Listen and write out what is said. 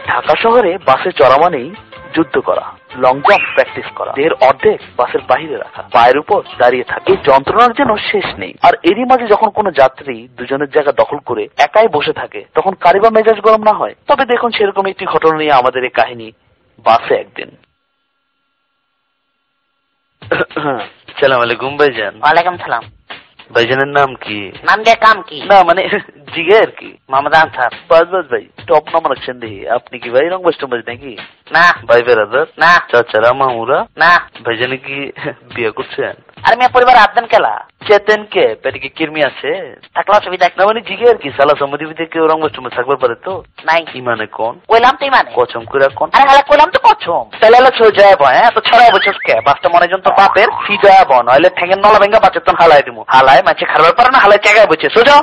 ঢাকা শহরে বাসে চড়া মানেই যুদ্ধ করা, লং জাম্প প্র্যাকটিস করা, এর অর্ধেক বাসের বাহিরে রাখা, পায়ের উপর দাঁড়িয়ে থাকে। এই যন্ত্রণার যেন শেষ নেই। আর এরই মাঝে যখন কোনো যাত্রী দুজনের জায়গা দখল করে একাই বসে থাকে, তখন কারি বা মেজাজ গরম না হয়? তবে দেখুন, সেরকম একটি ঘটনা নিয়ে আমাদের এই কাহিনী। বাসে একদিন। সালাম আলাইকুম ভাইজান। ওয়ালাইকুম সালাম। ভাইজানের নাম কি? নাম দিয়ে কাম কি? না মানে জিগে আর কি। মোহাম্মদ আনসার। বাস বাস ভাই, টপ নাম রাখছেন দেখি। আপনি কি ভাই রংবাজ টংবাজ নাকি? না। ভাই বেরাদার? না। চাচারা মামুরা? না। ভাইজানে কি বিয়ে করছেন? আর মেয়ে পরিবার আবদান কেলা চেতেন কে পেটে কি কিরমি আছে? থাকলে অসুবিধা না মানে জিগে আর কি। সালা সম্মতি কেউ রংবাজ টংবাজ থাকবার পারে তো? নাই। ইমানে কোন? কইলাম তো ইমানে। কচম করে কোন? আরে হালা কইলাম তো কচম। তাহলে হলো ছয় যায় বয়। হ্যাঁ তো ছড়াই বছর কে বাসটা মনে জন তো বাপের ফিজা বন হইলে ঠেঙ্গের নলা ভেঙ্গা বাচ্চা তখন হালাই দিমু। হালাই মাছে খারাপ পারে না, হালাই জায়গায় বসে সোজা।